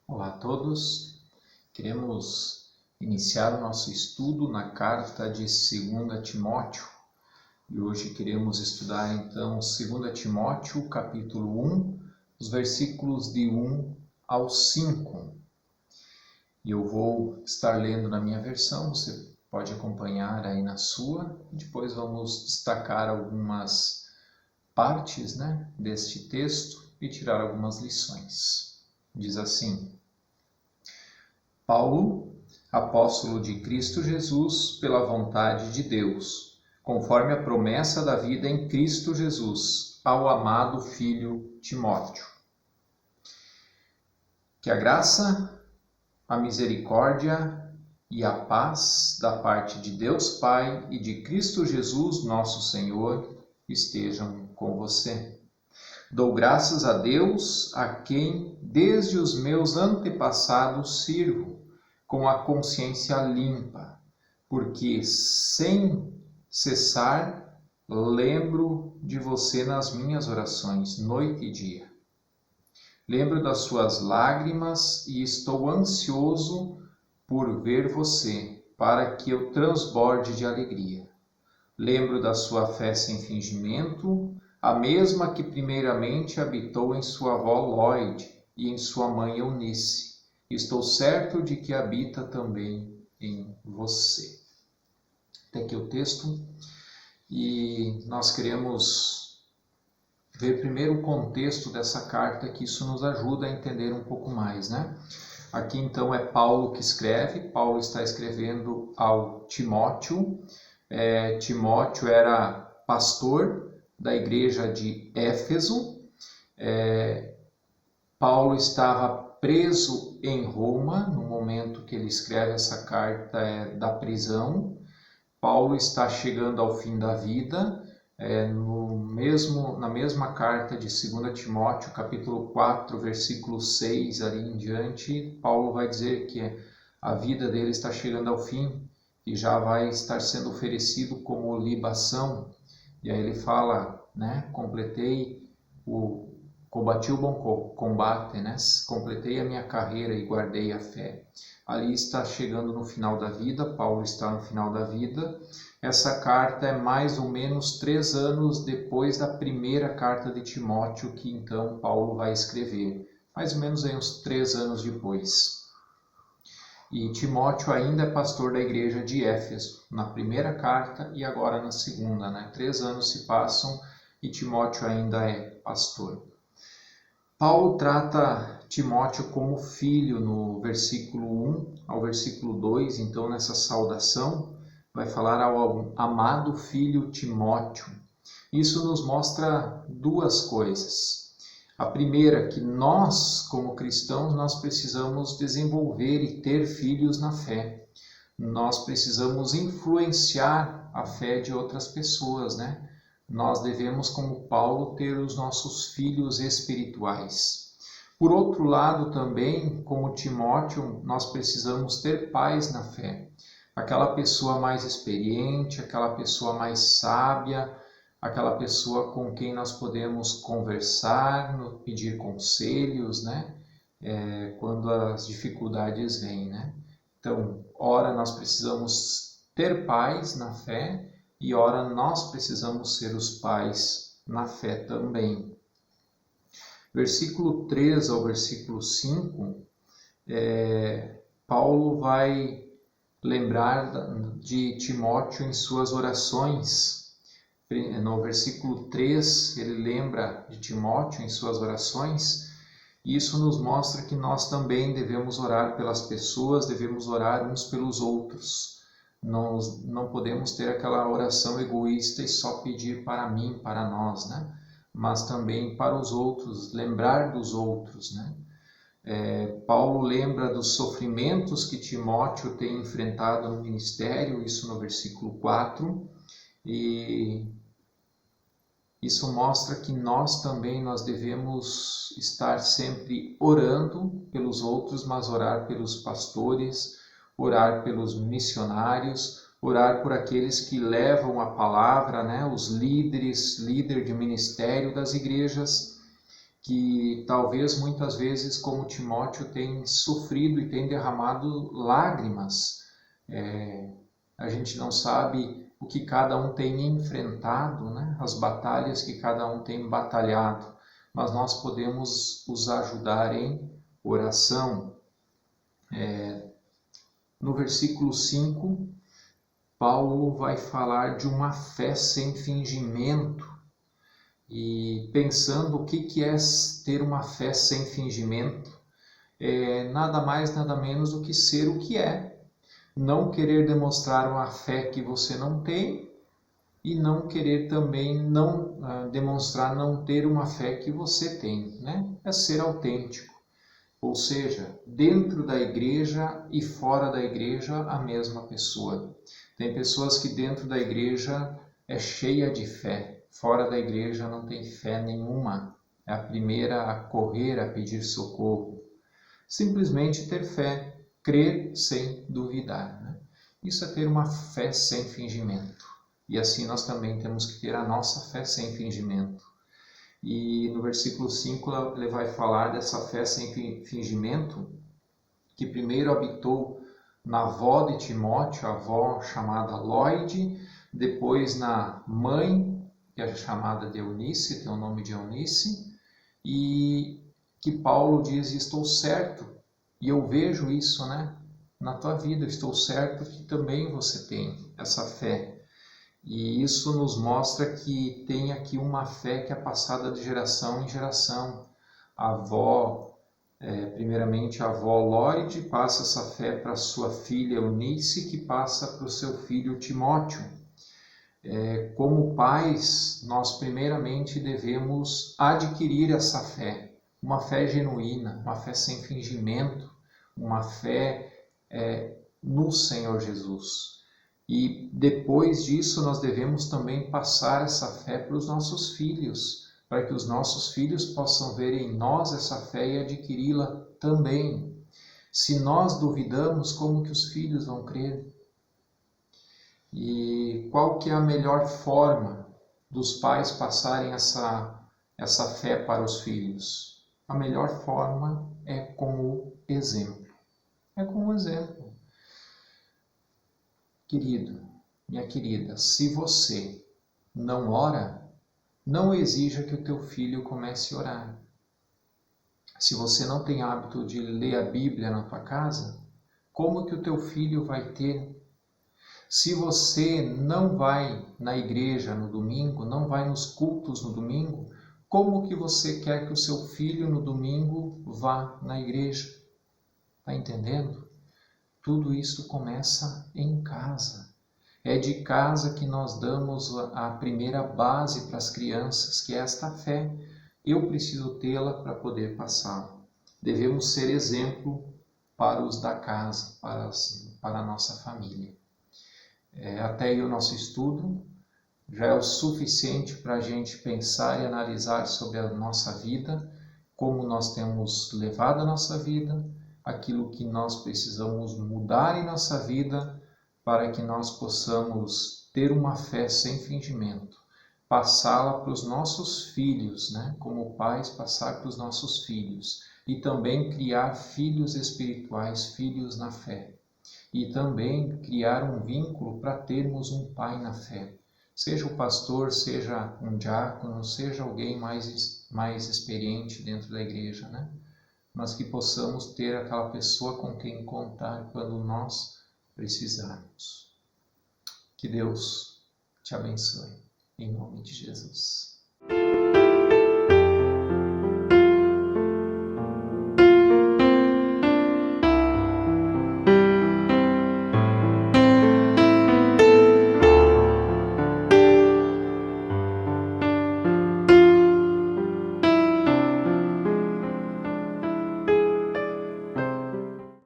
Olá a todos, queremos iniciar o nosso estudo na carta de 2 Timóteo e hoje queremos estudar então 2 Timóteo capítulo 1, os versículos de 1 ao 5. E eu vou estar lendo na minha versão, você pode acompanhar aí na sua, e depois vamos destacar algumas partes deste texto e tirar algumas lições. Diz assim: Paulo, apóstolo de Cristo Jesus, pela vontade de Deus, conforme a promessa da vida em Cristo Jesus, ao amado filho Timóteo. Que a graça, a misericórdia e a paz da parte de Deus Pai e de Cristo Jesus, nosso Senhor, estejam com você. Dou graças a Deus, a quem desde os meus antepassados sirvo, com a consciência limpa, porque sem cessar lembro de você nas minhas orações, noite e dia. Lembro das suas lágrimas e estou ansioso por ver você, para que eu transborde de alegria. Lembro da sua fé sem fingimento, a mesma que primeiramente habitou em sua avó Lóide e em sua mãe Eunice. Estou certo de que habita também em você. Até aqui o texto. E nós queremos ver primeiro o contexto dessa carta, que isso nos ajuda a entender um pouco mais, Aqui então é Paulo que escreve. Paulo está escrevendo ao Timóteo. Timóteo era pastor da igreja de Éfeso. Paulo estava preso em Roma no momento que ele escreve essa carta da prisão. Paulo está chegando ao fim da vida. Na mesma carta de 2 Timóteo, capítulo 4, versículo 6, ali em diante, Paulo vai dizer que a vida dele está chegando ao fim e já vai estar sendo oferecido como libação. E aí ele fala, combati o bom combate, completei a minha carreira e guardei a fé. Ali está chegando no final da vida, Paulo está no final da vida. Essa carta é mais ou menos 3 anos depois da primeira carta de Timóteo, que então Paulo vai escrever. Mais ou menos aí uns 3 anos depois. E Timóteo ainda é pastor da igreja de Éfeso, na primeira carta e agora na segunda. 3 anos se passam e Timóteo ainda é pastor. Paulo trata Timóteo como filho no versículo 1 ao versículo 2, então nessa saudação vai falar ao amado filho Timóteo. Isso nos mostra duas coisas. A primeira, que nós, como cristãos, nós precisamos desenvolver e ter filhos na fé. Nós precisamos influenciar a fé de outras pessoas, Nós devemos, como Paulo, ter os nossos filhos espirituais. Por outro lado, também, como Timóteo, nós precisamos ter pais na fé. Aquela pessoa mais experiente, aquela pessoa mais sábia, aquela pessoa com quem nós podemos conversar, pedir conselhos, quando as dificuldades vêm, Então, ora nós precisamos ter pais na fé e ora nós precisamos ser os pais na fé também. Versículo 3 ao versículo 5, Paulo vai lembrar de Timóteo em suas orações. No versículo 3, ele lembra de Timóteo em suas orações, e isso nos mostra que nós também devemos orar pelas pessoas, devemos orar uns pelos outros. Nós não podemos ter aquela oração egoísta e só pedir para mim, para nós, mas também para os outros, lembrar dos outros, Paulo lembra dos sofrimentos que Timóteo tem enfrentado no ministério, isso no versículo 4, e isso mostra que nós também devemos estar sempre orando pelos outros, mas orar pelos pastores, orar pelos missionários, orar por aqueles que levam a palavra, os líder de ministério das igrejas, que talvez muitas vezes, como Timóteo, tem sofrido e tem derramado lágrimas. A gente não sabe o que cada um tem enfrentado, né? As batalhas que cada um tem batalhado, mas nós podemos os ajudar em oração. No versículo 5, Paulo vai falar de uma fé sem fingimento. E pensando o que é ter uma fé sem fingimento, nada mais, nada menos do que ser o que é. Não querer demonstrar uma fé que você não tem e não querer também demonstrar não ter uma fé que você tem, né? É ser autêntico. Ou seja, dentro da igreja e fora da igreja, a mesma pessoa. Tem pessoas que dentro da igreja é cheia de fé, fora da igreja não tem fé nenhuma. É a primeira a correr, a pedir socorro. Simplesmente ter fé, crer sem duvidar, né? Isso é ter uma fé sem fingimento. E assim nós também temos que ter a nossa fé sem fingimento. E no versículo 5 ele vai falar dessa fé sem fingimento, que primeiro habitou na avó de Timóteo, a avó chamada Lóide, depois na mãe, que é chamada de Eunice, tem o nome de Eunice, e que Paulo diz: estou certo, e eu vejo isso, né, na tua vida, eu estou certo que também você tem essa fé. E isso nos mostra que tem aqui uma fé que é passada de geração em geração. A avó, primeiramente a avó Lóide, passa essa fé para sua filha Eunice, que passa para o seu filho Timóteo. Como pais, nós primeiramente devemos adquirir essa fé, uma fé genuína, uma fé sem fingimento, uma fé no Senhor Jesus. E depois disso nós devemos também passar essa fé para os nossos filhos, para que os nossos filhos possam ver em nós essa fé e adquiri-la também. Se nós duvidamos, como que os filhos vão crer? E qual que é a melhor forma dos pais passarem essa fé para os filhos? A melhor forma é com o exemplo. É com o exemplo. Querido, minha querida, se você não ora, não exija que o teu filho comece a orar. Se você não tem hábito de ler a Bíblia na tua casa, como que o teu filho vai ter? Se você não vai na igreja no domingo, não vai nos cultos no domingo, como que você quer que o seu filho no domingo vá na igreja? Está entendendo? Tudo isso começa em casa. É de casa que nós damos a primeira base para as crianças, que é esta fé. Eu preciso tê-la para poder passá-la. Devemos ser exemplo para os da casa, para a nossa família. Até aí o nosso estudo já é o suficiente para a gente pensar e analisar sobre a nossa vida, como nós temos levado a nossa vida, aquilo que nós precisamos mudar em nossa vida para que nós possamos ter uma fé sem fingimento, passá-la para os nossos filhos, né? Como pais, passar para os nossos filhos e também criar filhos espirituais, filhos na fé. E também criar um vínculo para termos um pai na fé. Seja o pastor, seja um diácono, seja alguém mais experiente dentro da igreja, né? Mas que possamos ter aquela pessoa com quem contar quando nós precisarmos. Que Deus te abençoe, em nome de Jesus.